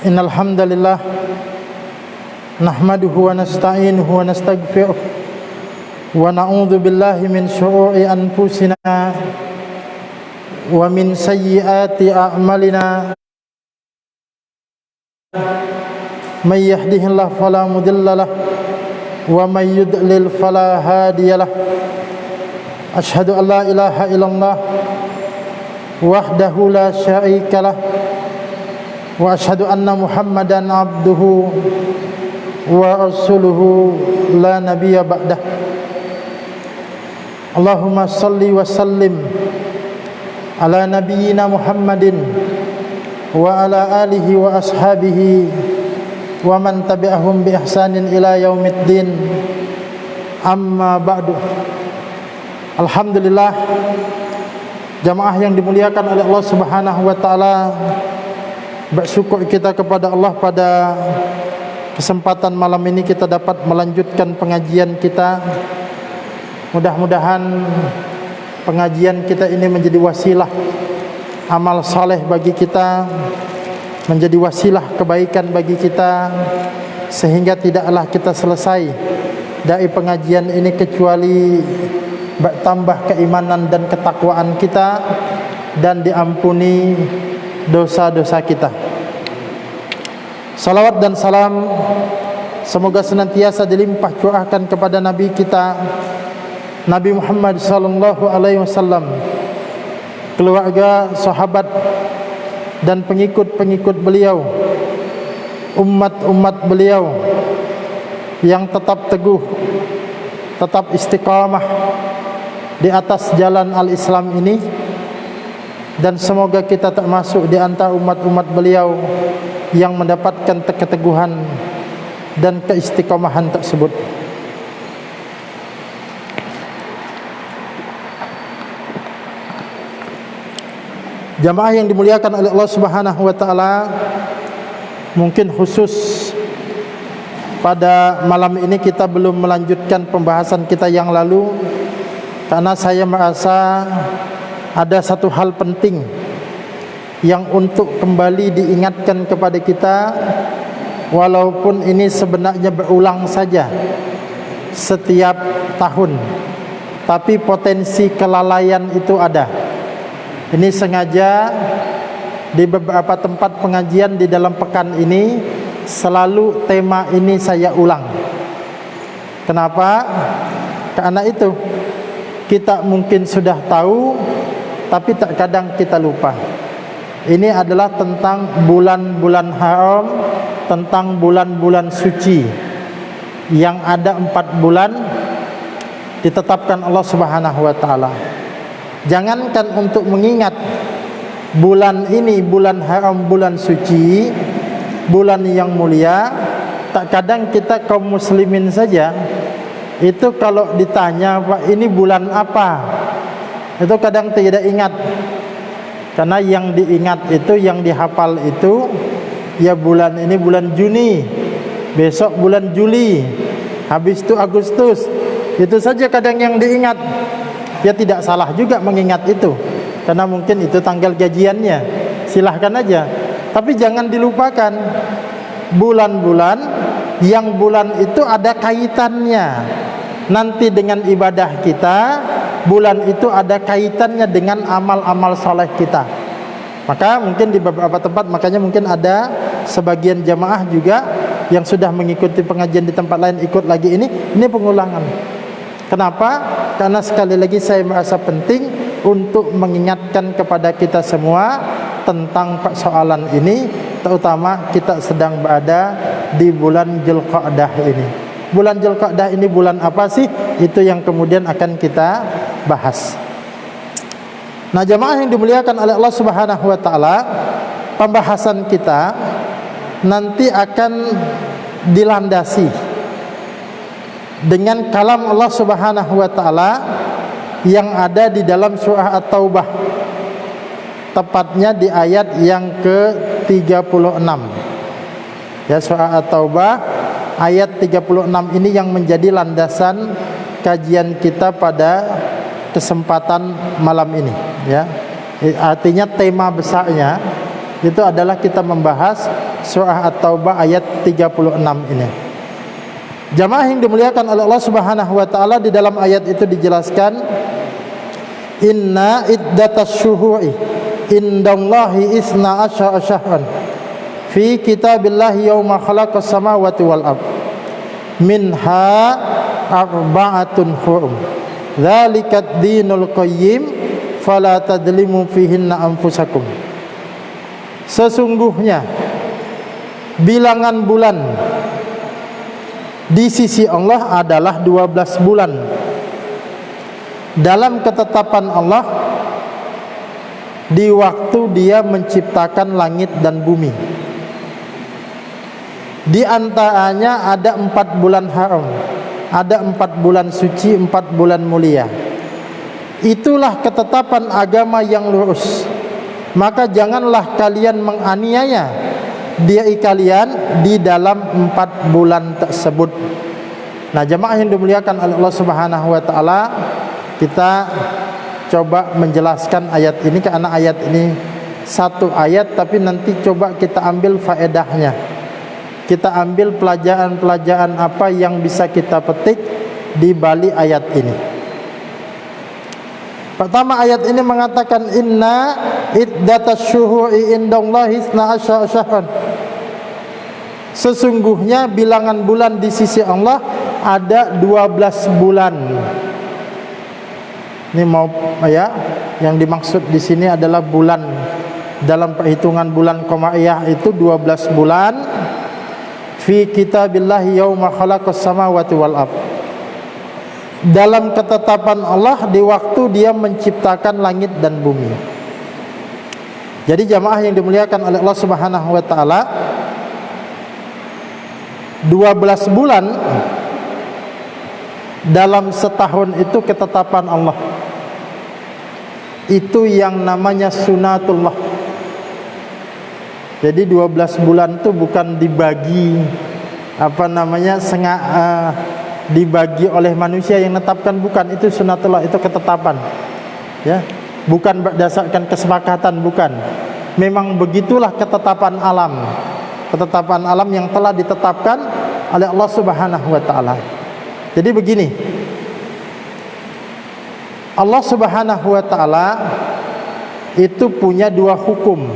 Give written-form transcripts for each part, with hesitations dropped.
Innal hamdalillah nahmaduhu wa nasta'inuhu wa nastaghfiruh wa na'udzu billahi min syururi anfusina wa min sayyiati a'malina. May yahdihillahu fala mudilla lahu wa may yudlil fala hadiya lahu. Asyhadu an la ilaha illallah wahdahu la syarika lahu wa asyhadu anna Muhammadan abduhu wa rasuluhu la nabiyya ba'dah. Allahumma salli wa sallim ala nabiyyina Muhammadin wa ala alihi wa ashabihi wa man tabi'ahum bi ihsanin ila yaumiddin. Amma ba'du. Alhamdulillah, jamaah yang dimuliakan oleh Allah Subhanahu wa taala, bersyukur kita kepada Allah pada kesempatan malam ini kita dapat melanjutkan pengajian kita. Mudah-mudahan pengajian kita ini menjadi wasilah amal saleh bagi kita, menjadi wasilah kebaikan bagi kita, sehingga tidaklah kita selesai dari pengajian ini kecuali bertambah keimanan dan ketakwaan kita dan diampuni dosa-dosa kita. Salawat dan salam semoga senantiasa dilimpah curahkan kepada Nabi kita Nabi Muhammad sallallahu alaihi wasallam, keluarga, sahabat dan pengikut-pengikut beliau, umat-umat beliau yang tetap teguh, tetap istiqamah di atas jalan al-Islam ini. Dan semoga kita termasuk di antara umat-umat beliau yang mendapatkan keteguhan dan keistiqomahan tersebut. Jamaah yang dimuliakan oleh Allah Subhanahu wa taala, mungkin khusus pada malam ini kita belum melanjutkan pembahasan kita yang lalu, karena saya merasa ada satu hal penting yang untuk kembali diingatkan kepada kita, walaupun ini sebenarnya berulang saja setiap tahun, tapi potensi kelalaian itu ada. Ini sengaja di beberapa tempat pengajian di dalam pekan ini selalu tema ini saya ulang. Kenapa? Karena itu kita mungkin sudah tahu, tapi terkadang kita lupa. Ini adalah tentang bulan-bulan haram, tentang bulan-bulan suci yang ada 4 bulan ditetapkan Allah Subhanahu wa taala. Jangankan untuk mengingat bulan ini, bulan haram, bulan suci, bulan yang mulia, terkadang kita kaum muslimin saja itu kalau ditanya, Pak, ini bulan apa? Itu kadang tidak ingat. Karena yang diingat itu, yang dihafal itu, ya bulan ini bulan Juni, besok bulan Juli, habis itu Agustus. Itu saja kadang yang diingat. Ya tidak salah juga mengingat itu, karena mungkin itu tanggal gajiannya, silahkan aja. Tapi jangan dilupakan bulan-bulan yang bulan itu ada kaitannya nanti dengan ibadah kita. Bulan itu ada kaitannya dengan amal-amal saleh kita. Maka mungkin di beberapa tempat, makanya mungkin ada sebagian jamaah juga yang sudah mengikuti pengajian di tempat lain ikut lagi ini pengulangan. Kenapa? Karena sekali lagi saya merasa penting untuk mengingatkan kepada kita semua tentang persoalan ini, terutama kita sedang berada di bulan Dzulqa'dah ini. Bulan Dzulqa'dah ini bulan apa sih? Itu yang kemudian akan kita bahas. Nah, jamaah yang dimuliakan oleh Allah Subhanahu wa taala, pembahasan kita nanti akan dilandasi dengan kalam Allah Subhanahu wa taala yang ada di dalam surah At-Taubah, tepatnya di ayat yang ke-36. Ya, surah At-Taubah ayat 36 ini yang menjadi landasan kajian kita pada kesempatan malam ini, ya. Artinya tema besarnya itu adalah kita membahas surah At-Taubah ayat 36 ini. Jamaah yang dimuliakan oleh Allah Subhanahu wa taala, di dalam ayat itu dijelaskan, inna iddatas syuhuri indallahi isna asyara syahran fi kitabillahi yauma khalaqas samawati wal ard minha arba'atun hurum dzalikat dinul qayyim fala tadlimu fihinna anfusakum. Sesungguhnya bilangan bulan di sisi Allah adalah 12 bulan dalam ketetapan Allah di waktu Dia menciptakan langit dan bumi. Di antaranya ada 4 bulan haram, ada 4 bulan suci, 4 bulan mulia. Itulah ketetapan agama yang lurus. Maka janganlah kalian menganiaya diri kalian di dalam 4 bulan tersebut. Nah, jemaah yang dimuliakan oleh Allah Subhanahu wa taala, kita coba menjelaskan ayat ini, karena ayat ini satu ayat tapi nanti coba kita ambil faedahnya. Kita ambil pelajaran-pelajaran apa yang bisa kita petik di balik ayat ini. Pertama, ayat ini mengatakan inna iddatas syuhuri indallahi isna asyara syahran. Sesungguhnya bilangan bulan di sisi Allah ada 12 bulan. Ini mau ya, yang dimaksud di sini adalah bulan. Dalam perhitungan bulan Qamariyah itu 12 bulan. Fi kitabillahi yauma khalaqas samawati wal ard. Dalam ketetapan Allah di waktu Dia menciptakan langit dan bumi. Jadi jamaah yang dimuliakan oleh Allah Subhanahu wa taala, 12 bulan dalam setahun itu ketetapan Allah. Itu yang namanya sunatullah. Jadi 12 bulan itu bukan dibagi dibagi oleh manusia yang menetapkan, bukan. Itu sunatullah, itu ketetapan. Ya, bukan berdasarkan kesepakatan, bukan. Memang begitulah ketetapan alam. Ketetapan alam yang telah ditetapkan oleh Allah Subhanahu wa taala. Jadi begini, Allah Subhanahu wa taala itu punya 2 hukum.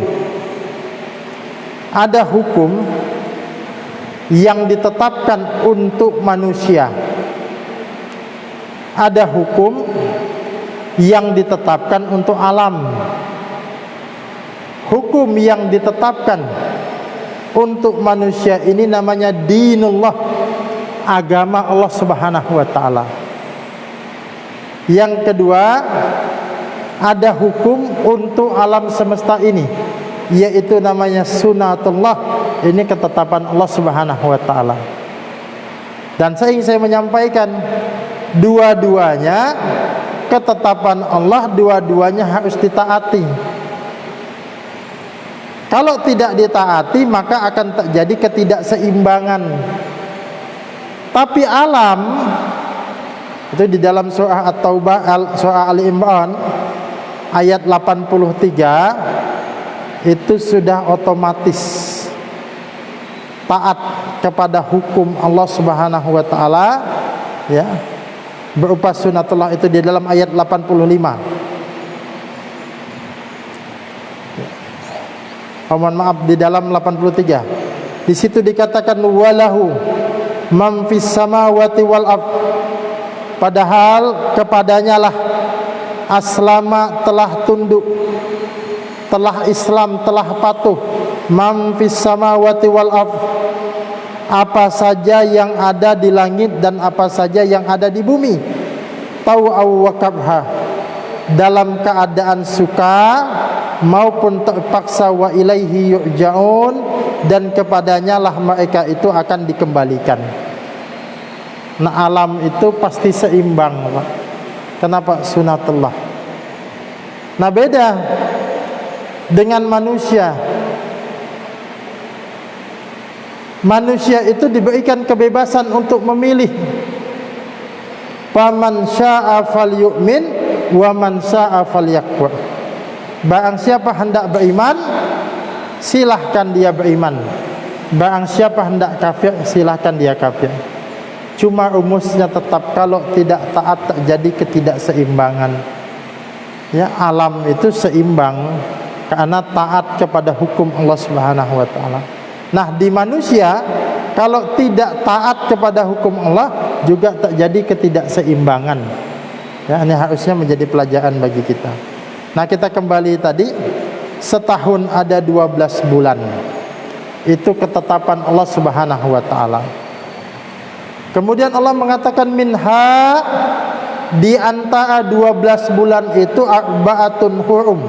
Ada hukum yang ditetapkan untuk manusia, ada hukum yang ditetapkan untuk alam. Hukum yang ditetapkan untuk manusia ini namanya dinullah, agama Allah Subhanahu wa taala. Yang kedua, ada hukum untuk alam semesta ini, yaitu namanya sunatullah. Ini ketetapan Allah Subhanahu wa taala. Dan saya menyampaikan, dua-duanya ketetapan Allah, dua-duanya harus ditaati. Kalau tidak ditaati, maka akan terjadi ketidakseimbangan. Tapi alam itu di dalam surah At-Taubah, surah Ali Imran ayat 83, itu sudah otomatis taat kepada hukum Allah Subhanahu wa taala, ya, berupa sunatullah. Itu di dalam ayat 85. Mohon maaf, di dalam 83. Di situ dikatakan walahu man fis samawati wal ard. Padahal kepadanya lah aslama, telah tunduk, telah Islam, telah patuh, man fis samawati wal ard, apa saja yang ada di langit dan apa saja yang ada di bumi, tau'aw wa kabha, dalam keadaan suka maupun terpaksa, wa ilaihi yurja'un, dan kepadanya lah mereka itu akan dikembalikan. Nah, alam itu pasti seimbang, Pak. Kenapa? Sunatullah. Nah, beda dengan manusia. Manusia itu diberikan kebebasan untuk memilih. Faman syaa'a falyu'min wa man syaa'a falyakfur. Barang siapa hendak beriman, silahkan dia beriman. Barang siapa hendak kafir, silakan dia kafir. Cuma rumusnya tetap, kalau tidak taat terjadi ketidakseimbangan. Ya, alam itu seimbang karena taat kepada hukum Allah Subhanahu wa taala. Nah, di manusia kalau tidak taat kepada hukum Allah juga terjadi ketidakseimbangan. Ya, ini harusnya menjadi pelajaran bagi kita. Nah, kita kembali tadi, setahun ada 12 bulan. Itu ketetapan Allah Subhanahu wa taala. Kemudian Allah mengatakan minha, di antara 12 bulan itu arba'atun hurum.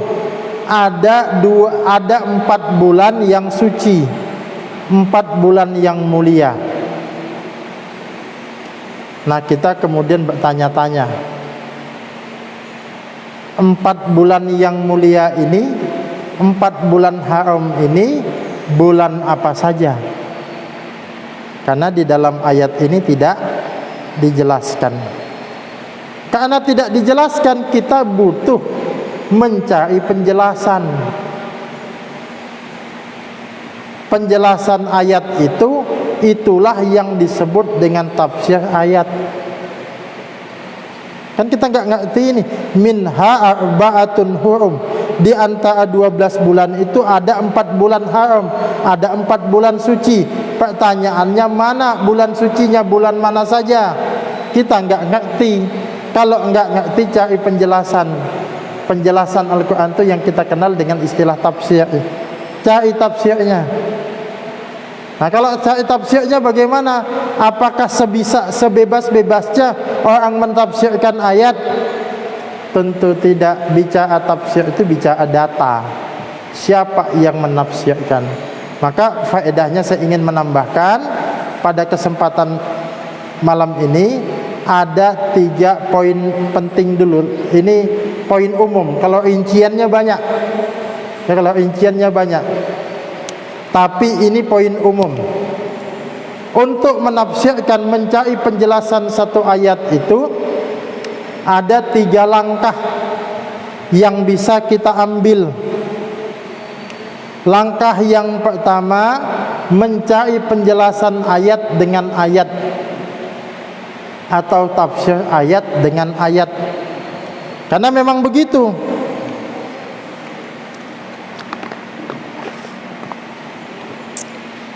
Ada 4 bulan yang suci, 4 bulan yang mulia. Nah, kita kemudian bertanya-tanya, 4 bulan yang mulia ini, 4 bulan haram ini bulan apa saja? Karena di dalam ayat ini tidak dijelaskan. Karena tidak dijelaskan, kita butuh mencari penjelasan. Penjelasan ayat itu, itulah yang disebut dengan tafsir ayat. Kan kita nggak ngerti ini, minha arba'atun hurum. Di antara 12 bulan itu ada 4 bulan haram, ada 4 bulan suci. Pertanyaannya, mana bulan sucinya, bulan mana saja? Kita nggak ngerti. Kalau nggak ngerti, cari penjelasan. Penjelasan Al-Quran itu yang kita kenal dengan istilah tafsir. Cari tafsirnya. Nah, kalau cari tafsirnya bagaimana? Apakah sebebas-bebasnya orang mentafsirkan ayat? Tentu tidak. Bicara tafsir itu bicara data. Siapa yang menafsirkan? Maka faedahnya saya ingin menambahkan pada kesempatan malam ini ada 3 poin penting dulu. Ini poin umum. Kalau rinciannya banyak, tapi ini poin umum. Untuk menafsirkan, mencari penjelasan satu ayat itu ada 3 langkah yang bisa kita ambil. Langkah yang pertama, mencari penjelasan ayat dengan ayat, atau tafsir ayat dengan ayat. Karena memang begitu.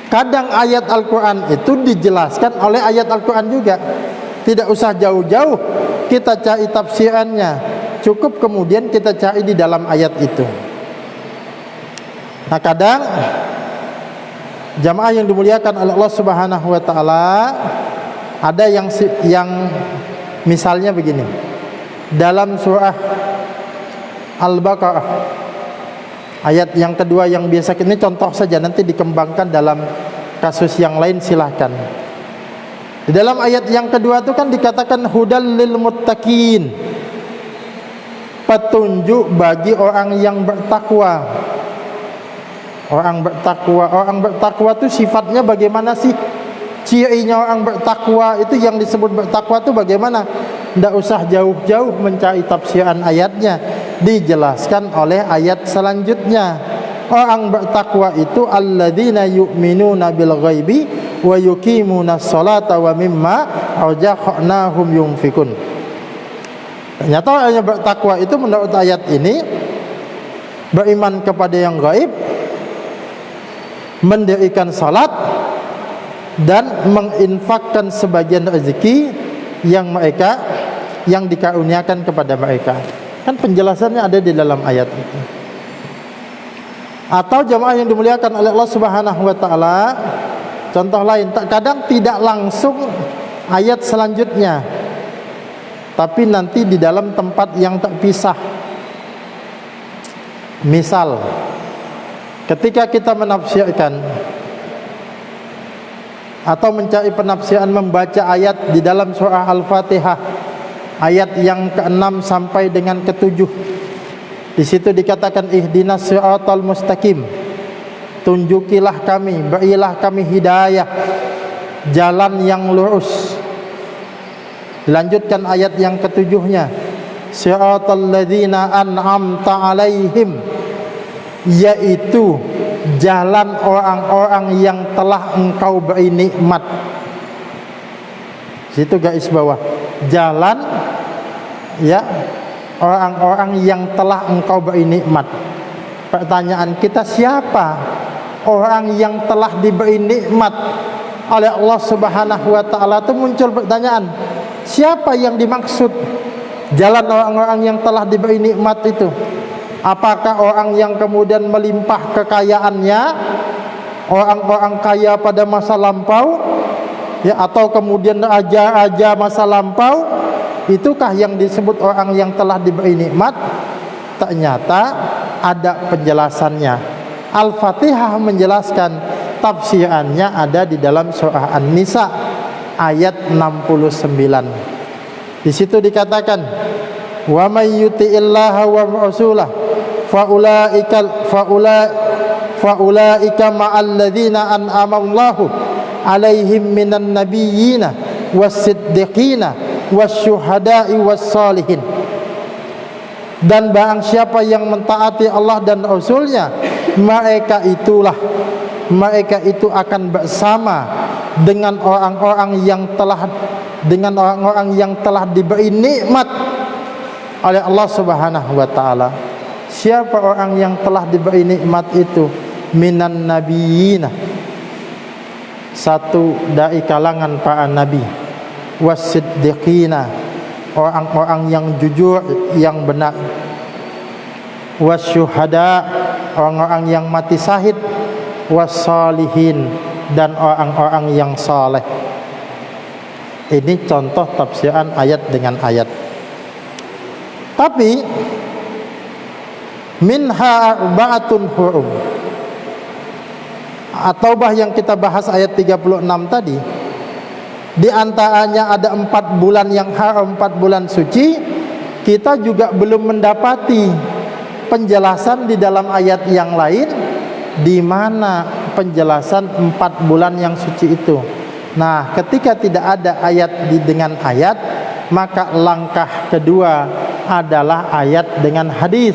Kadang ayat Al-Quran itu dijelaskan oleh ayat Al-Quran juga. Tidak usah jauh-jauh kita cari tafsirannya, cukup kemudian kita cari di dalam ayat itu. Nah, kadang jamaah yang dimuliakan oleh Allah Subhanahu wa taala, ada yang misalnya begini. Dalam surah Al-Baqarah ayat yang kedua, yang biasa ini contoh saja, nanti dikembangkan dalam kasus yang lain silahkan. Di dalam ayat yang kedua itu kan dikatakan hudal lil muttaqin, petunjuk bagi orang yang bertakwa. Orang bertakwa itu sifatnya bagaimana sih? Cirinya orang bertakwa itu, yang disebut bertakwa itu bagaimana? Tidak usah jauh-jauh mencari tafsiran ayatnya, dijelaskan oleh ayat selanjutnya. Orang bertakwa itu alladzina yu'minuna bil ghaibi wa yuqimuna sholata wa mimma razaqnahum yunfikun. Ternyata orang yang bertakwa itu menurut ayat ini beriman kepada yang gaib, mendirikan salat, dan menginfakkan sebagian rezeki yang dikaruniakan kepada mereka. Kan penjelasannya ada di dalam ayat itu. Atau jamaah yang dimuliakan oleh Allah Subhanahu wa taala, contoh lain, kadang tidak langsung ayat selanjutnya, tapi nanti di dalam tempat yang terpisah. Misal, ketika kita menafsirkan atau mencari penafsiran, membaca ayat di dalam surah Al-Fatihah, ayat yang ke-6 sampai dengan ke-7. Di situ dikatakan ihdinas siratal mustaqim, tunjukilah kami, berilah kami hidayah, jalan yang lurus. Dilanjutkan ayat yang ke-7-nya, siratal ladzina an'amta alaihim, yaitu jalan orang-orang yang telah engkau beri nikmat. Situ garis bawah, jalan ya orang-orang yang telah engkau beri nikmat. Pertanyaan kita, siapa orang yang telah diberi nikmat oleh Allah Subhanahu wa taala? Itu muncul pertanyaan, siapa yang dimaksud jalan orang-orang yang telah diberi nikmat itu? Apakah orang yang kemudian melimpah kekayaannya, orang-orang kaya pada masa lampau, ya, atau kemudian raja-raja masa lampau? Itukah yang disebut orang yang telah diberi nikmat? Ternyata ada penjelasannya. Al-Fatihah menjelaskan, tafsirannya ada di dalam surah An-Nisa ayat 69. Di situ dikatakan, wa may yuti'illaha wa rasulah faulaika ma'al ladzina an'ama Allahu 'alaihim minan nabiyyina was-siddiqina wasyuhada'i was-shalihin. Dan barang siapa yang mentaati Allah dan Rasulnya, mereka itu akan bersama dengan orang-orang yang telah diberi nikmat oleh Allah Subhanahu wa taala. Siapa orang yang telah diberi nikmat itu? Minan nabiyina, satu dari kalangan para nabi, wasiddiqina, orang-orang yang jujur, yang benar, wasyuhada, orang-orang yang mati syahid, wassalihin, dan orang-orang yang saleh. Ini contoh tafsiran ayat dengan ayat. Tapi minha arba'atun hurum, At-Taubah yang kita bahas ayat 36 tadi, di antaranya ada 4 bulan yang haram, 4 bulan suci. Kita juga belum mendapati penjelasan di dalam ayat yang lain di mana penjelasan 4 bulan yang suci itu. Nah, ketika tidak ada ayat dengan ayat, maka langkah kedua adalah ayat dengan hadis.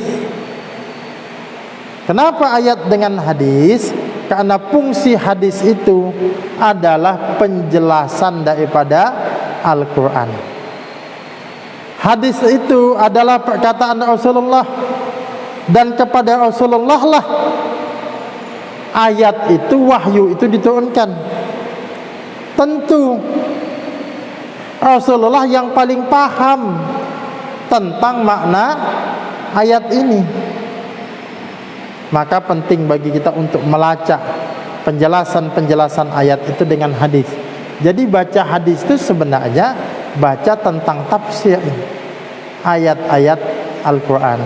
Kenapa ayat dengan hadis? Karena fungsi hadis itu adalah penjelasan daripada Al-Quran. Hadis itu adalah perkataan Rasulullah, dan kepada Rasulullah lah ayat itu, wahyu itu diturunkan. Tentu Rasulullah yang paling paham tentang makna ayat ini. Maka penting bagi kita untuk melacak penjelasan-penjelasan ayat itu dengan hadis. Jadi baca hadis itu sebenarnya baca tentang tafsir ayat-ayat Al-Quran.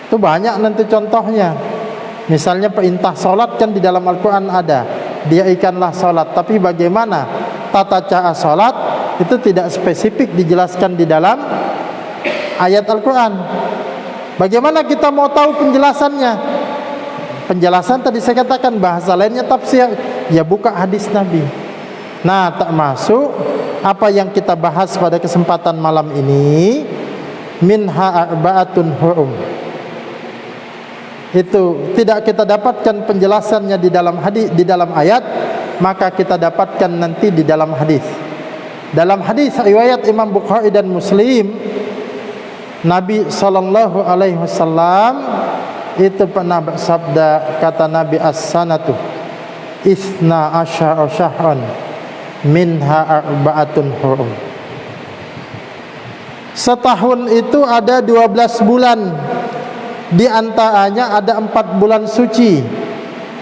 Itu banyak nanti contohnya. Misalnya perintah sholat kan di dalam Al-Quran ada, dirikanlah sholat. Tapi bagaimana tata cara sholat itu tidak spesifik dijelaskan di dalam ayat Al-Quran. Bagaimana kita mau tahu penjelasannya? Penjelasan tadi saya katakan, bahasa lainnya tafsir, ya buka hadis Nabi. Nah, termasuk apa yang kita bahas pada kesempatan malam ini, minha arba'atun hurum. Itu tidak kita dapatkan penjelasannya di dalam hadis, di dalam ayat, maka kita dapatkan nanti di dalam hadis. Dalam hadis riwayat Imam Bukhari dan Muslim, Nabi sallallahu alaihi wasallam itu pernah bersabda, kata Nabi, as-sanatu isna asyara syahran minha arba'atun hurum. Setahun itu ada 12 bulan, di antaranya ada 4 bulan suci.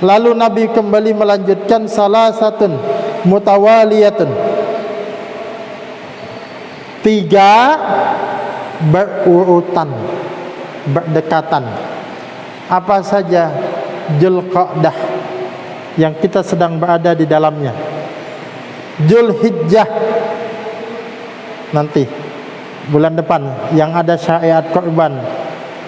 Lalu Nabi kembali melanjutkan, salasatun mutawaliyatun, 3 berurutan, berdekatan. Apa saja? Dzulqa'dah yang kita sedang berada di dalamnya, Dzulhijjah nanti bulan depan yang ada syariat korban,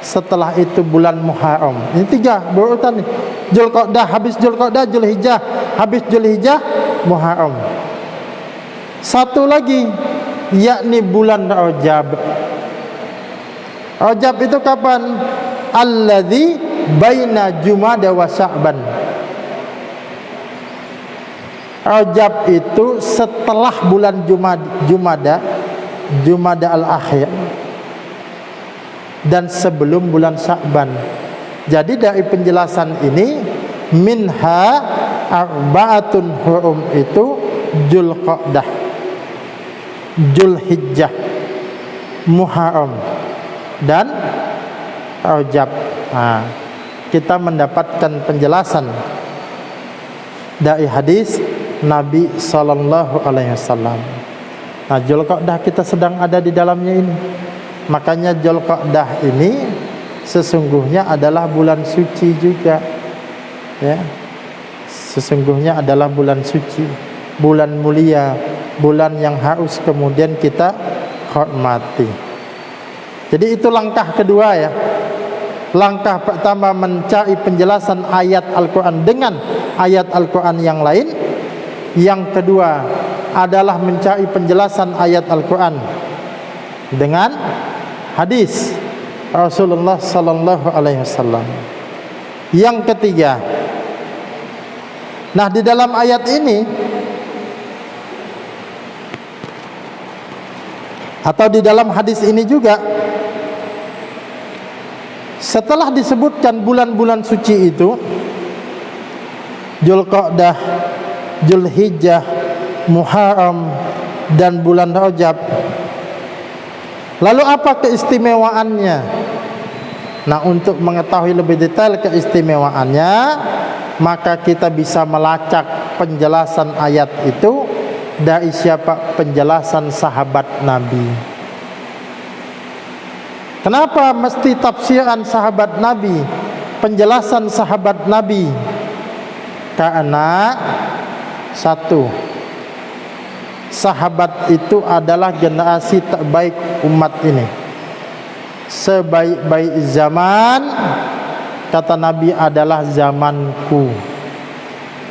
setelah itu bulan Muharram. Ini 3 berurutan nih. Dzulqa'dah, habis Dzulqa'dah Dzulhijjah, habis Dzulhijjah Muharram. Satu lagi, yakni bulan Rajab. Rajab itu kapan? Alladzi baina Jumada wa Sya'ban. Rajab itu setelah bulan Jumada al-akhir dan sebelum bulan Sya'ban. Jadi dari penjelasan ini, minha arba'atun hurum itu Dzulqa'dah, Dzulhijjah, Muharram dan Rajab. Nah, kita mendapatkan penjelasan dari hadis Nabi sallallahu alaihi wasallam. Nah, Dzulqa'dah kita sedang ada di dalamnya ini. Makanya Dzulqa'dah ini sesungguhnya adalah bulan suci juga, ya. Sesungguhnya adalah bulan suci, bulan mulia, bulan yang harus kemudian kita hormati. Jadi itu langkah kedua, ya. Langkah pertama mencari penjelasan ayat Al-Quran dengan ayat Al-Quran yang lain. Yang kedua adalah mencari penjelasan ayat Al-Quran dengan hadis Rasulullah sallallahu alaihi wasallam. Yang ketiga, nah di dalam ayat ini atau di dalam hadis ini juga, setelah disebutkan bulan-bulan suci itu, Dzulqa'dah, Dzulhijjah, Muharram dan bulan Rajab, lalu apa keistimewaannya? Nah, untuk mengetahui lebih detail keistimewaannya, maka kita bisa melacak penjelasan ayat itu dari siapa? Penjelasan sahabat Nabi. Kenapa mesti tafsiran sahabat Nabi, penjelasan sahabat Nabi? Karena satu, sahabat itu adalah generasi terbaik umat ini. Sebaik-baik zaman, kata Nabi, adalah zamanku.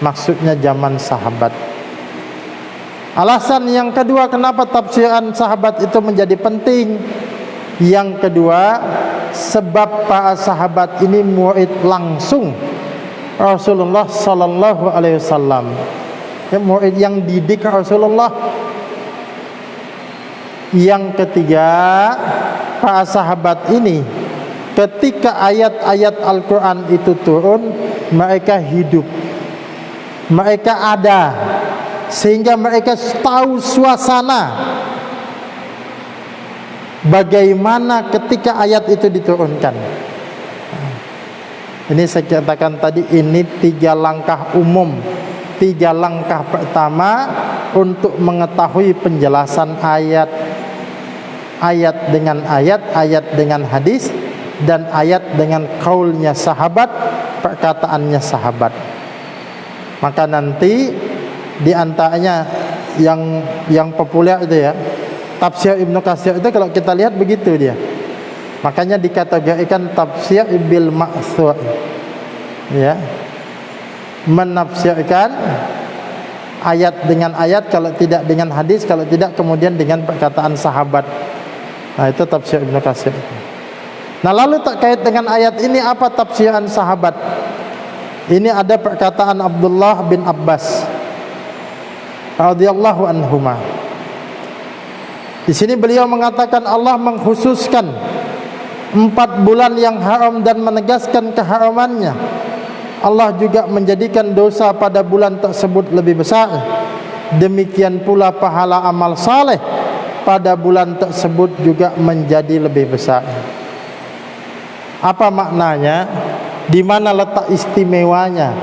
Maksudnya zaman sahabat. Alasan yang kedua kenapa tafsiran sahabat itu menjadi penting. Yang kedua, sebab para sahabat ini murid langsung Rasulullah sallallahu alaihi wasallam, ya, murid yang didik Rasulullah. Yang ketiga, para sahabat ini ketika ayat-ayat Al-Quran itu turun, mereka hidup, mereka ada, sehingga mereka tahu suasana bagaimana ketika ayat itu diturunkan. Ini saya katakan tadi, ini 3 langkah umum, 3 langkah pertama untuk mengetahui penjelasan ayat, ayat dengan ayat, ayat dengan hadis, dan ayat dengan kaulnya sahabat, perkataannya sahabat. Maka nanti di antaranya yang populer itu, ya, tafsir Ibnu Katsir itu kalau kita lihat begitu dia. Makanya dikategorikan tafsir bil ma'thur, ya, menafsirkan ayat dengan ayat, kalau tidak dengan hadis, kalau tidak kemudian dengan perkataan sahabat. Nah, itu tafsir Ibnu Katsir. Nah, lalu terkait dengan ayat ini apa tafsiran sahabat? Ini ada perkataan Abdullah bin Abbas radhiyallahu anhuma. Di sini beliau mengatakan Allah mengkhususkan 4 bulan yang haram dan menegaskan keharamannya. Allah juga menjadikan dosa pada bulan tersebut lebih besar. Demikian pula pahala amal saleh pada bulan tersebut juga menjadi lebih besar. Apa maknanya? Di mana letak istimewanya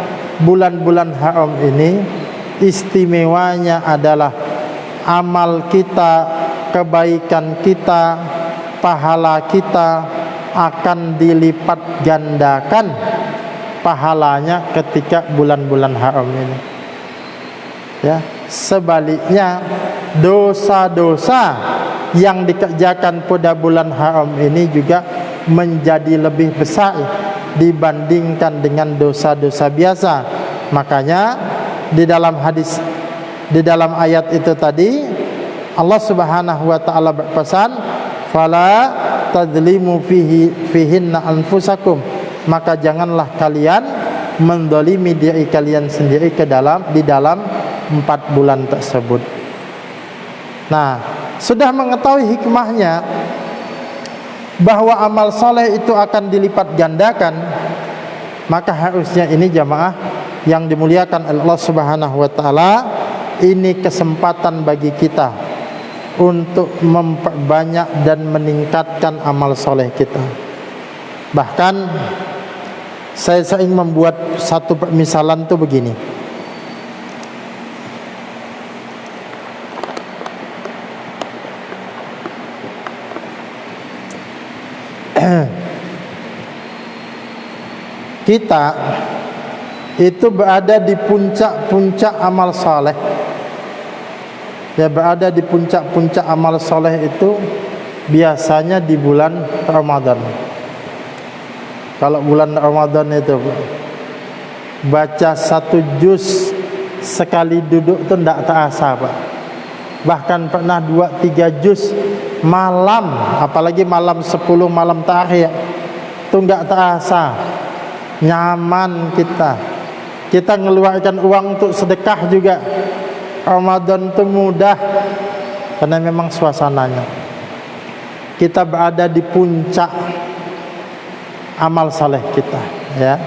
bulan-bulan haram ini? Istimewanya adalah amal kita, kebaikan kita, pahala kita akan dilipat gandakan pahalanya ketika bulan-bulan haram ini, ya. Sebaliknya, dosa-dosa yang dikerjakan pada bulan haram ini juga menjadi lebih besar dibandingkan dengan dosa-dosa biasa. Makanya di dalam hadis, di dalam ayat itu tadi, Allah Subhanahu wa taala berpesan, fala tadzlimu fihinna anfusakum maka janganlah kalian mendolimi diri kalian sendiri di dalam 4 bulan tersebut. Nah, sudah mengetahui hikmahnya bahwa amal soleh itu akan dilipat gandakan, maka harusnya ini jamaah yang dimuliakan Allah Subhanahu wa taala, ini kesempatan bagi kita untuk memperbanyak dan meningkatkan amal soleh kita. Bahkan saya sering membuat satu permisalan tuh begini. Kita itu berada di puncak-puncak amal soleh. Ya, berada di puncak-puncak amal soleh itu biasanya di bulan Ramadan. Kalau bulan Ramadan itu baca 1 juz sekali duduk itu tidak terasa, Pak. Bahkan pernah 2-3 juz malam, apalagi malam 10 malam terakhir itu enggak terasa. Nyaman kita ngeluarkan uang untuk sedekah juga. Ramadan itu mudah karena memang suasananya. Kita berada di puncak amal saleh kita, ya.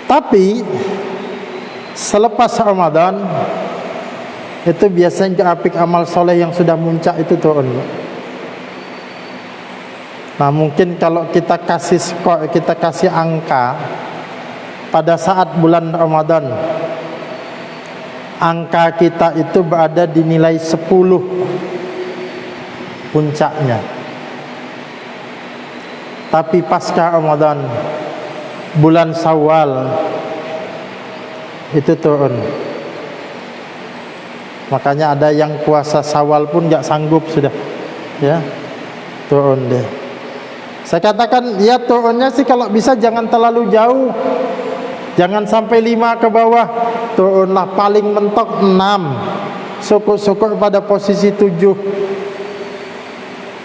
Tapi selepas Ramadan itu biasanya grafik amal soleh yang sudah muncak itu turun. Nah, mungkin kalau kita kasih skor, kita kasih angka pada saat bulan Ramadan, angka kita itu berada di nilai 10 puncaknya. Tapi pasca Ramadan, bulan Syawal itu turun. Makanya ada yang puasa Syawal pun gak sanggup sudah, ya, turun deh. Saya katakan ya turunnya sih kalau bisa jangan terlalu jauh, jangan sampai 5 ke bawah, turunlah paling mentok 6, syukur-syukur pada posisi 7.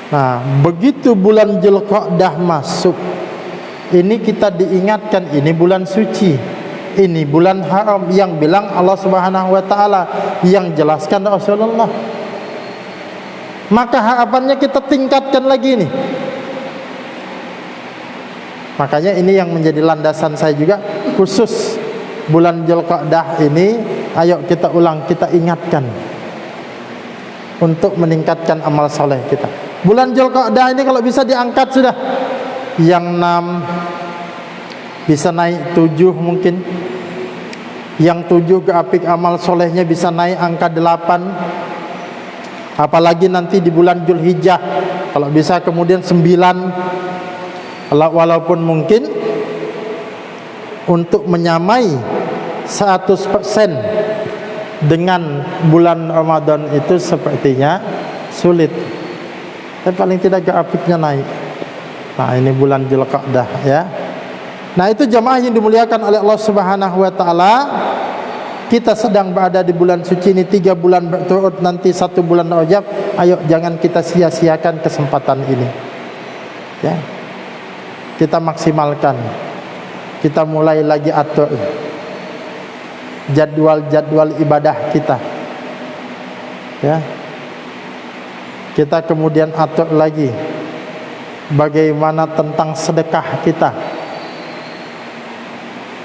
Nah, begitu bulan Dzulqa'dah masuk, ini kita diingatkan ini bulan suci, ini bulan haram yang bilang Allah Subhanahu wa taala, yang jelaskan Rasulullah. Maka harapannya kita tingkatkan lagi nih. Makanya ini yang menjadi landasan saya juga, khusus bulan Dzulqa'dah ini, ayo kita ulang, kita ingatkan untuk meningkatkan amal soleh kita. Bulan Dzulqa'dah ini kalau bisa diangkat sudah, yang 6 bisa naik 7 mungkin, yang 7 grafik amal solehnya bisa naik angka 8. Apalagi nanti di bulan Dzulhijjah, kalau bisa kemudian 9. Walaupun mungkin untuk menyamai 100% dengan bulan Ramadan itu sepertinya sulit. Tapi paling tidak grafiknya naik. Nah, ini bulan Dzulqa'dah, ya. Nah, itu jamaah yang dimuliakan oleh Allah Subhanahu wa taala. Kita sedang berada di bulan suci ini 3 bulan berturut, nanti 1 bulan Rajab. Ayo jangan kita sia-siakan kesempatan ini, ya. Kita maksimalkan. Kita mulai lagi atur jadwal-jadwal ibadah kita, ya. Kita kemudian atur lagi bagaimana tentang sedekah kita.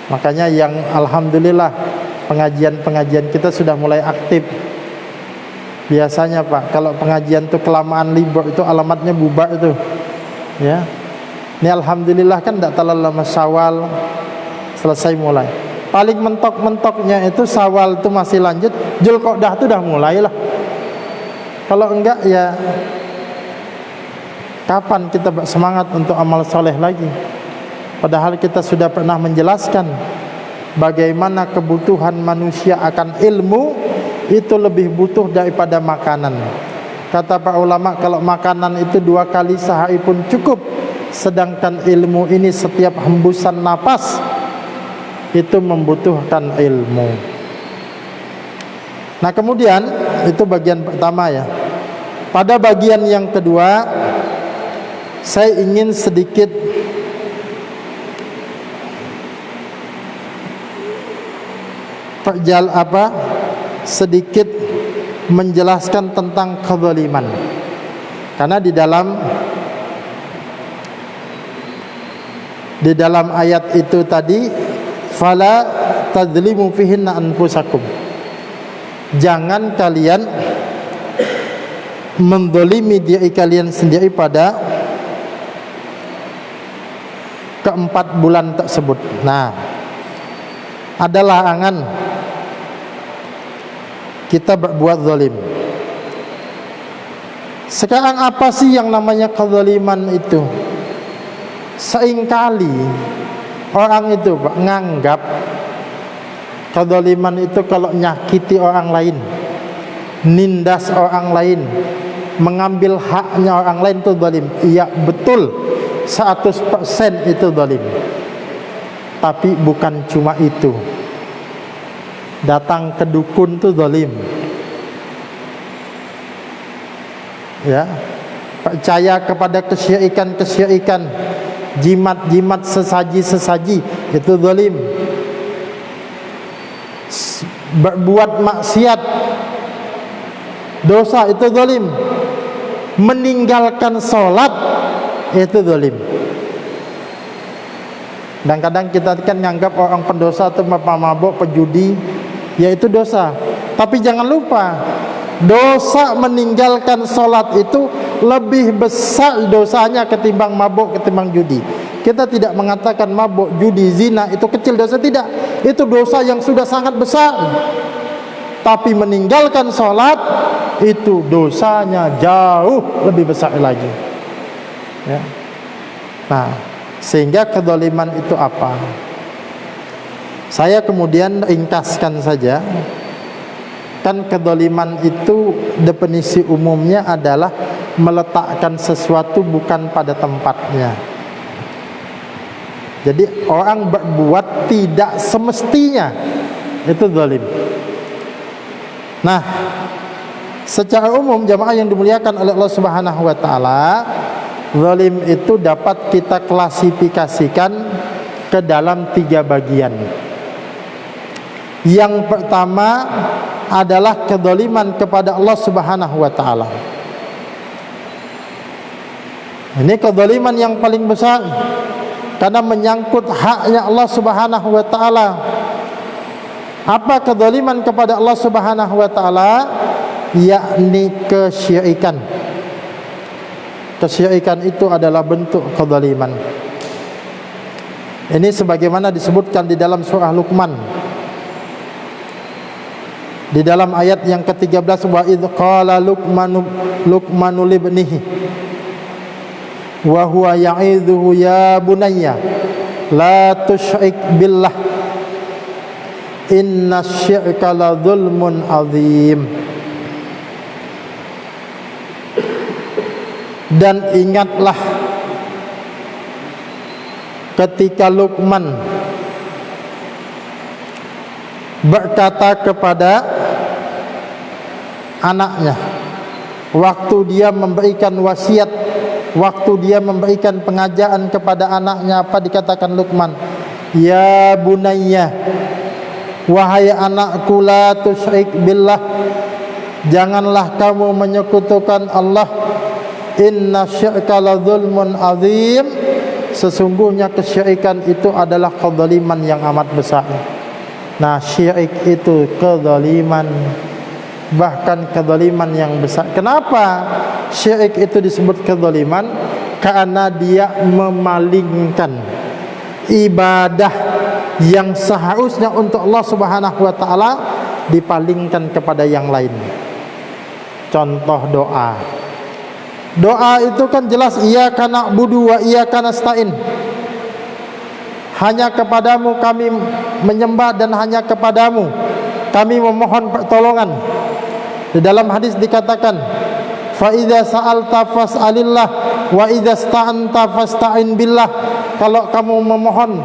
Makanya yang alhamdulillah pengajian-pengajian kita sudah mulai aktif. Biasanya Pak, kalau pengajian itu kelamaan libur itu alamatnya bubar itu, ya. Ini alhamdulillah kan tidak terlalu lama Syawal selesai mulai. Paling mentok-mentoknya itu Syawal itu masih lanjut, Dzulqa'dah itu dah mulai lah. Kalau enggak ya kapan kita bersemangat untuk amal soleh lagi? Padahal kita sudah pernah menjelaskan bagaimana kebutuhan manusia akan ilmu itu lebih butuh daripada makanan. Kata para ulama, kalau makanan itu 2 kali sehari pun cukup, sedangkan ilmu ini setiap hembusan napas itu membutuhkan ilmu. Nah, kemudian itu bagian pertama, ya. Pada bagian yang kedua, saya ingin sedikit sedikit menjelaskan tentang kezaliman. Karena di dalam ayat itu tadi, fala tadzlimu fihinna anfusakum, jangan kalian mendolimi diri kalian sendiri pada keempat bulan tersebut. Nah, ada larangan kita berbuat zalim. Sekarang apa sih yang namanya kezaliman itu? Seringkali orang itu menganggap kezaliman itu kalau nyakiti orang lain, nindas orang lain, mengambil haknya orang lain itu zalim. Iya, betul, 100% itu zalim. Tapi bukan cuma itu. Datang ke dukun itu zalim. Ya, percaya kepada kesyirikan, jimat sesaji itu zalim. Berbuat maksiat, dosa itu zalim. Meninggalkan sholat itu zalim. Dan kadang kita kan menganggap orang pendosa itu mabuk, pejudi, yaitu dosa. Tapi jangan lupa, dosa meninggalkan sholat itu lebih besar dosanya ketimbang mabuk, ketimbang judi. Kita tidak mengatakan mabuk, judi, zina itu kecil dosa, tidak. Itu dosa yang sudah sangat besar. Tapi meninggalkan sholat itu dosanya jauh lebih besar lagi. Ya. Nah, sehingga kezaliman itu apa? Saya kemudian ringkaskan saja. Kan kezaliman itu definisi umumnya adalah meletakkan sesuatu bukan pada tempatnya. Jadi orang berbuat tidak semestinya, itu zalim. Nah, secara umum jamaah yang dimuliakan oleh Allah Subhanahu wa taala, zalim itu dapat kita klasifikasikan ke dalam 3 bagian. Yang pertama adalah kezaliman kepada Allah Subhanahu wa taala. Ini kezaliman yang paling besar karena menyangkut haknya Allah Subhanahu wa taala. Apa kezaliman kepada Allah Subhanahu wa taala? Yakni kesyirikan. Kesyirikan itu adalah bentuk kezaliman. Ini sebagaimana disebutkan di dalam surah Luqman. Di dalam ayat yang ke-13, wa idz qala Luqmanu libnihi wa huwa ya'idhuhu ya bunayya la tusyrik billah innasyirka la dzulmun adzim. Dan ingatlah ketika Luqman berkata kepada anaknya waktu dia memberikan wasiat, waktu dia memberikan pengajaran kepada anaknya, apa dikatakan Luqman? Ya bunayya, wahai anakku, la tusyrik billah, janganlah kamu menyekutukan Allah. Inna syirka la dzulmun adzim, sesungguhnya kesyirikan itu adalah kezaliman yang amat besar. Nah, syirik itu kezaliman, bahkan kezaliman yang besar. Kenapa syirik itu disebut kezaliman? Karena dia memalingkan ibadah yang seharusnya untuk Allah Subhanahu wa taala dipalingkan kepada yang lain. Contoh doa. Doa itu kan jelas iyyaka na'budu wa iyyaka nasta'in. Hanya kepadamu kami menyembah dan hanya kepadamu kami memohon pertolongan. Di dalam hadis dikatakan, fa idza sa'alta fas'alillah wa idza sta'anta fasta'in billah. Kalau kamu memohon,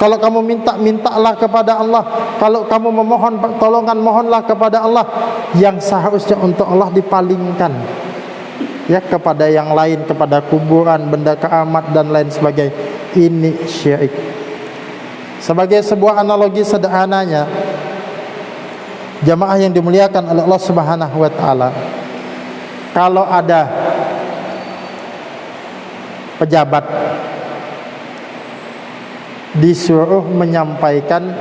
kalau kamu minta, mintalah kepada Allah. Kalau kamu memohon pertolongan, mohonlah kepada Allah. Yang seharusnya untuk Allah dipalingkan. ya, kepada yang lain, kepada kuburan, benda keramat dan lain sebagainya. Ini syirik. Sebagai sebuah analogi sederhananya, jamaah yang dimuliakan oleh Allah Subhanahu wa taala, kalau ada pejabat disuruh menyampaikan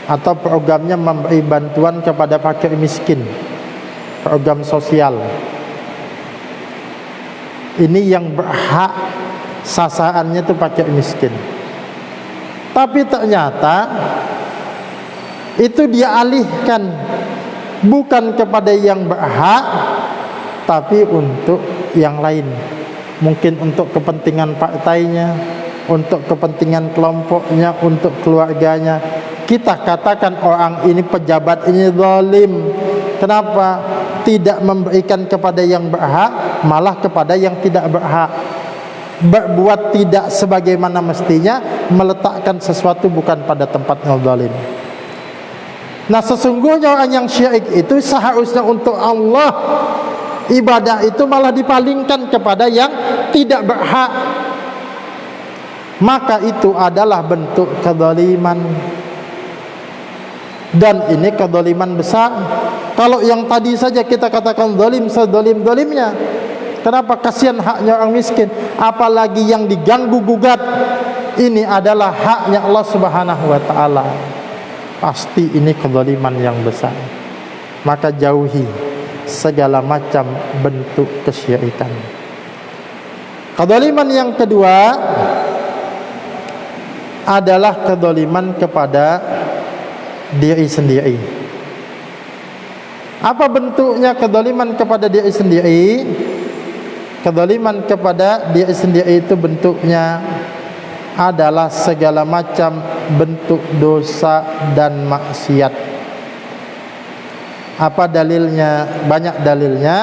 atau programnya memberi bantuan kepada fakir miskin, program sosial, ini yang berhak sasarannya itu fakir miskin. Tapi ternyata itu dia alihkan bukan kepada yang berhak, tapi untuk yang lain. Mungkin untuk kepentingan partainya, untuk kepentingan kelompoknya, untuk keluarganya. Kita katakan orang ini, pejabat ini zalim. Kenapa? Tidak memberikan kepada yang berhak, malah kepada yang tidak berhak. Berbuat tidak sebagaimana mestinya, meletakkan sesuatu bukan pada tempatnya zalim. Nah, sesungguhnya orang yang syirik itu seharusnya untuk Allah, ibadah itu malah dipalingkan kepada yang tidak berhak. Maka itu adalah bentuk kezaliman. Dan ini kezaliman besar. Kalau yang tadi saja kita katakan zalim sezalim-zalimnya, kenapa? Kasihan haknya orang miskin. Apalagi yang diganggu gugat, ini adalah haknya Allah Subhanahu wa taala. Pasti ini kezaliman yang besar. Maka jauhi segala macam bentuk kesyirikan. Kezaliman yang kedua adalah kezaliman kepada diri sendiri. Apa bentuknya kezaliman kepada diri sendiri? Kezaliman kepada diri sendiri itu bentuknya adalah segala macam bentuk dosa dan maksiat. Apa dalilnya? Banyak dalilnya.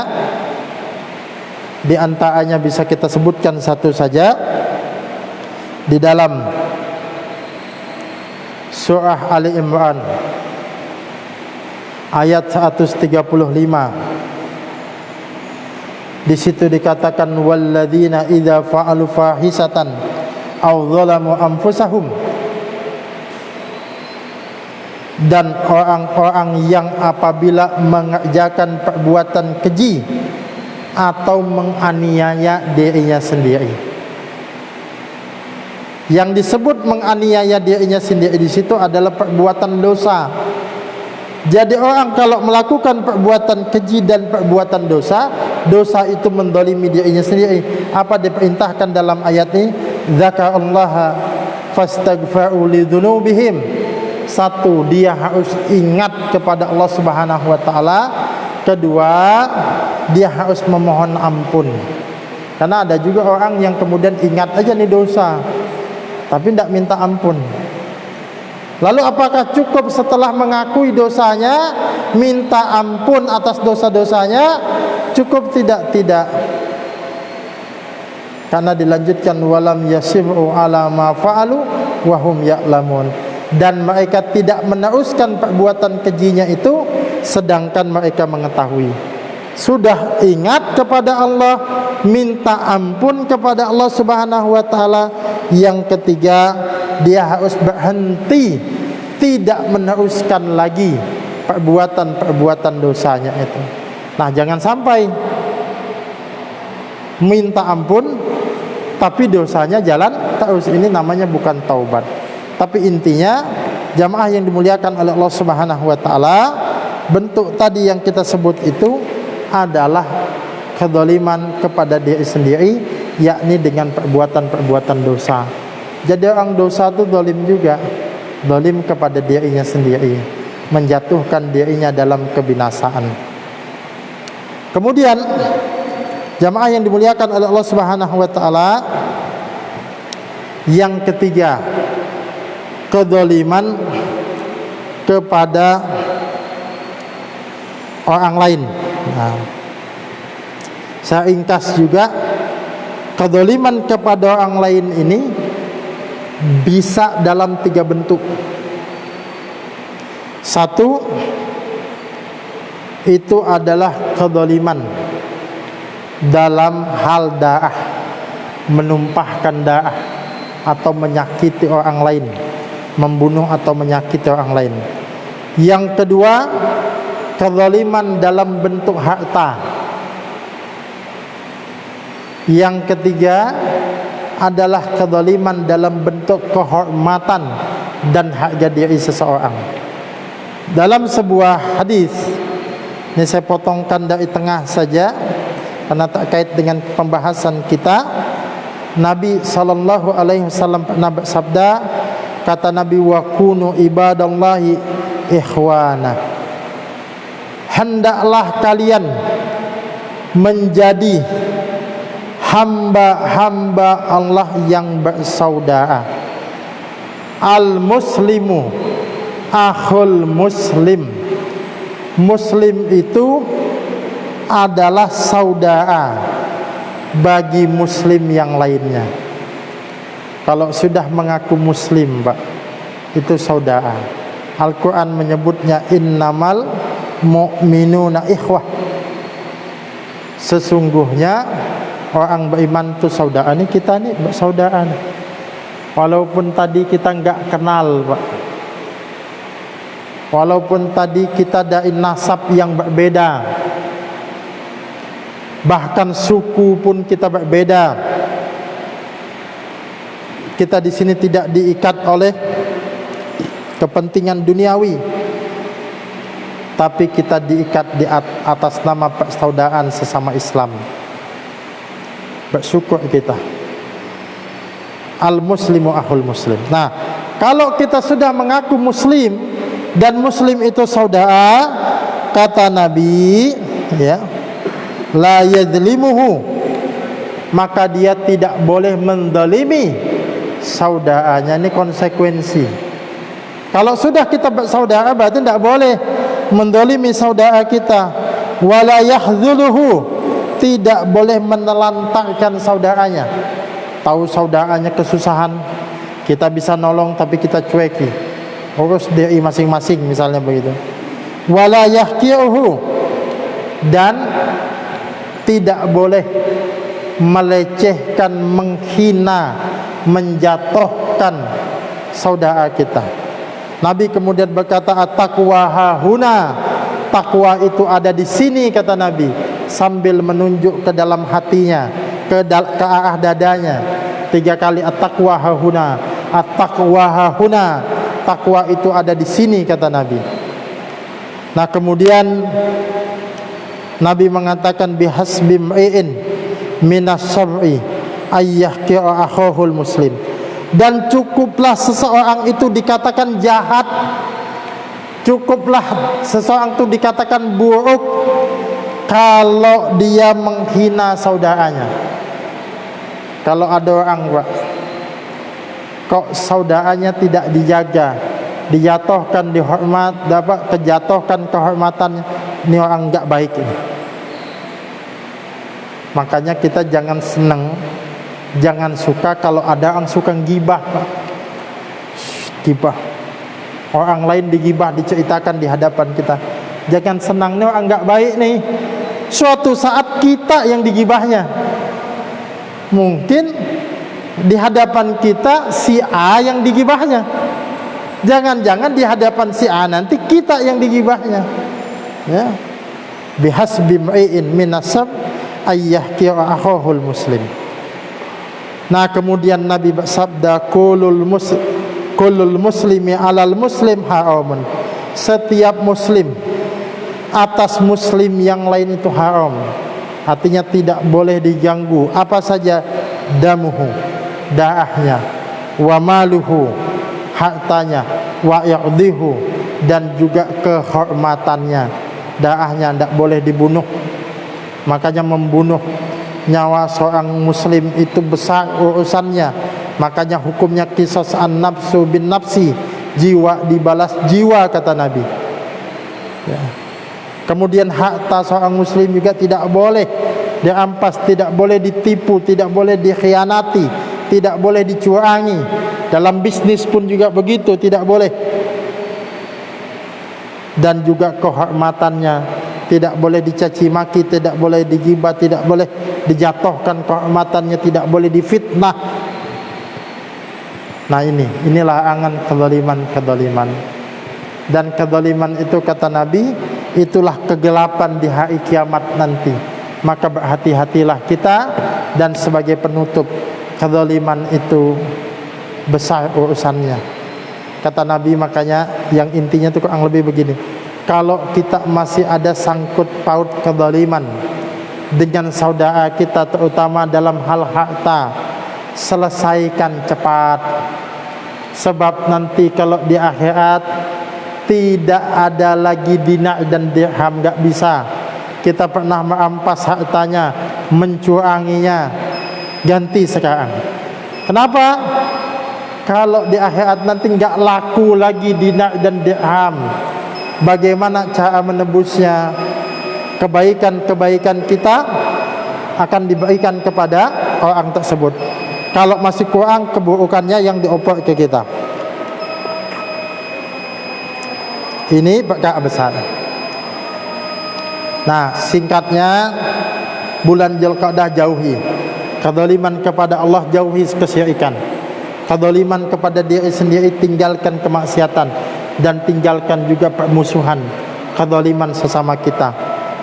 Di antaranya bisa kita sebutkan satu saja. Di dalam surah Ali Imran ayat 135, di situ dikatakan walladzina idza fa'alu fahisatan aw zalamu anfusahum, dan orang-orang yang apabila mengerjakan perbuatan keji atau menganiaya dirinya sendiri. Yang disebut menganiaya dirinya sendiri di situ adalah perbuatan dosa. Jadi orang kalau melakukan perbuatan keji dan perbuatan dosa, dosa itu mendolimi dirinya sendiri. Apa diperintahkan dalam ayat ini? Dzakarallaha fastaghfiru lidzunubihim. Satu, dia harus ingat kepada Allah Subhanahu wa taala. Kedua, dia harus memohon ampun. Karena ada juga orang yang kemudian ingat aja nih dosa, tapi tidak minta ampun. Lalu apakah cukup setelah mengakui dosanya minta ampun atas dosa-dosanya? Cukup tidak? Tidak. Karena dilanjutkan walam yasiru ala ma fa'alu wa hum ya'lamun, dan mereka tidak meneruskan perbuatan kejinya itu sedangkan mereka mengetahui. Sudah ingat kepada Allah, minta ampun kepada Allah Subhanahu wa taala. Yang ketiga, dia harus berhenti, tidak meneruskan lagi perbuatan-perbuatan dosanya itu. Nah, jangan sampai minta ampun tapi dosanya jalan terus. Ini namanya bukan taubat. Tapi intinya, jamaah yang dimuliakan oleh Allah Subhanahu wa taala, bentuk tadi yang kita sebut itu adalah kezaliman kepada diri sendiri, yakni dengan perbuatan-perbuatan dosa. Jadi orang dosa itu zalim juga, zalim kepada dirinya sendiri, menjatuhkan dirinya dalam kebinasaan. Kemudian jamaah yang dimuliakan oleh Allah Subhanahu wa taala, yang ketiga, kezaliman kepada orang lain. Nah, saya ringkas juga, kezaliman kepada orang lain ini bisa dalam 3 bentuk. Satu, itu adalah kezaliman dalam hal da'ah, menumpahkan da'ah atau menyakiti orang lain, membunuh atau menyakiti orang lain. Yang kedua, kezaliman dalam bentuk harta. Yang ketiga adalah kezaliman dalam bentuk kehormatan dan harga diri seseorang. Dalam sebuah hadis, ini saya potongkan dari tengah saja karena tak kait dengan pembahasan kita. Nabi SAW pernah bersabda, kata Nabi, wa kunu ibadallahi ikhwana, hendaklah kalian menjadi hamba-hamba Allah yang bersaudara. Al-muslimu akhul muslim. Muslim itu adalah saudara bagi muslim yang lainnya. Kalau sudah mengaku muslim, Pak, itu saudara. Al-Quran menyebutnya innamal mu'minuna ikhwah. Sesungguhnya orang beriman itu saudara. Ini kita nih saudara nih. Walaupun tadi kita enggak kenal, Pak. Walaupun tadi kita dari nasab yang berbeda, bahkan suku pun kita berbeda. Kita di sini tidak diikat oleh kepentingan duniawi, tapi kita diikat di atas nama persaudaraan sesama Islam. Bersyukur kita. Al-muslimu akhul muslim. Nah, kalau kita sudah mengaku muslim dan muslim itu saudara, kata Nabi, ya, la yadzlimuhu, maka dia tidak boleh mendolimi saudaranya. Ini konsekuensi. Kalau sudah kita bersaudara, berarti tidak boleh mendolimi saudara kita. Wala yahdzuluhu, tidak boleh menelantarkan saudaranya. Tahu saudaranya kesusahan, kita bisa nolong tapi kita cueki, urus diri masing-masing, misalnya begitu. Wala yahqiruhu, dan tidak boleh melecehkan, menghina, menjatuhkan saudara kita. Nabi kemudian berkata, at-taqwa hahuna, takwa itu ada di sini, kata Nabi, sambil menunjuk ke dalam hatinya, ke arah dadanya. 3 kali at-taqwa hahuna, at-taqwa hahuna, takwa itu ada di sini, kata Nabi. Nah, kemudian Nabi mengatakan bihasbi mri'in minas syar'i ayyahqira akhahul muslim, dan cukuplah seseorang itu dikatakan jahat, cukuplah seseorang itu dikatakan buruk kalau dia menghina saudaranya. Kalau ada orang, Pak, kok saudaranya tidak dijaga, dijatuhkan dihormat, dapat kejatuhkan kehormatannya, ini orang enggak baik ini. Makanya kita jangan senang, jangan suka kalau ada orang suka gibah, Pak. Gibah, orang lain digibah, diceritakan di hadapan kita, jangan senang, ini orang enggak baik nih. Suatu saat kita yang digibahnya, mungkin di hadapan kita si A yang digibahnya, jangan-jangan di hadapan si A nanti kita yang digibahnya, ya. Bihasbi mri'in minasab ayyahqira akhahul muslim. Nah, kemudian Nabi bersabda, kullul muslimi alal muslim haramun, setiap muslim atas muslim yang lain itu haram, artinya tidak boleh diganggu. Apa saja? Damuhu, darahnya, wa maluhu, hartanya, wa i'dihu, dan juga kehormatannya. Darahnya tidak boleh dibunuh. Makanya membunuh nyawa seorang muslim itu besar urusannya. Makanya hukumnya qisas an-nafsu bin nafsi, jiwa dibalas jiwa, kata Nabi, ya. Kemudian harta seorang muslim juga tidak boleh dirampas, tidak boleh ditipu, tidak boleh dikhianati, tidak boleh dicurangi. Dalam bisnis pun juga begitu, tidak boleh. Dan juga kehormatannya tidak boleh dicaci maki, tidak boleh digibah, tidak boleh dijatuhkan kehormatannya, tidak boleh difitnah. Nah inilah angan kezaliman. Dan kezaliman itu kata Nabi, itulah kegelapan di hari kiamat nanti. Maka berhati-hatilah kita. Dan sebagai penutup, kezaliman itu besar urusannya. Kata Nabi, makanya yang intinya itu kurang lebih begini: kalau kita masih ada sangkut paut kezaliman dengan saudara kita, terutama dalam hal harta, selesaikan cepat. Sebab nanti kalau di akhirat tidak ada lagi dinar dan dirham, enggak bisa. Kita pernah merampas hartanya, mencuranginya, ganti sekarang. Kenapa? Kalau di akhirat nanti enggak laku lagi dinar dan dirham, bagaimana cara menebusnya? Kebaikan-kebaikan kita akan diberikan kepada orang tersebut. Kalau masih kurang, keburukannya yang dioper ke kita. Ini perkara besar. Nah, singkatnya, bulan Dzulqa'dah jauhi kezaliman kepada Allah, jauhi kesyirikan. Kezaliman kepada diri sendiri, tinggalkan kemaksiatan, dan tinggalkan juga permusuhan, kezaliman sesama kita.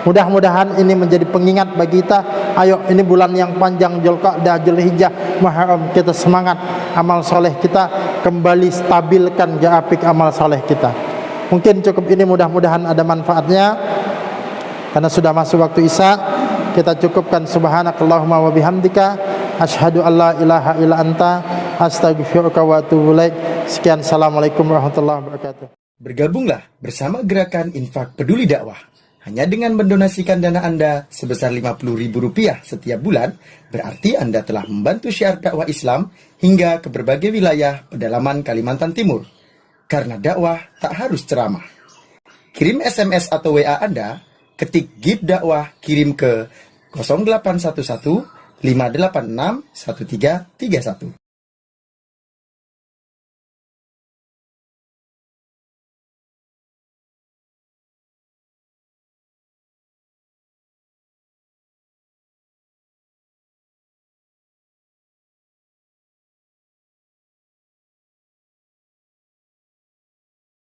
Mudah-mudahan ini menjadi pengingat bagi kita. Ayo, ini bulan yang panjang, Dzulqa'dah, Dzulhijjah, Muharram, kita semangat amal soleh kita, kembali stabilkan grafik amal soleh kita. Mungkin cukup ini, mudah-mudahan ada manfaatnya. Karena sudah masuk waktu Isya, kita cukupkan. Subhanakallahumma wa bihamdika, asyhadu an la ilaha illa anta, astaghfiruka wa atubu ilaik. Sekian, assalamualaikum warahmatullahi wabarakatuh. Bergabunglah bersama gerakan Infak Peduli Dakwah. Hanya dengan mendonasikan dana Anda sebesar Rp50.000 setiap bulan, berarti Anda telah membantu syiar dakwah Islam hingga ke berbagai wilayah pedalaman Kalimantan Timur. Karena dakwah tak harus ceramah. Kirim SMS atau WA Anda, ketik GIB dakwah, kirim ke 0811 586 1331.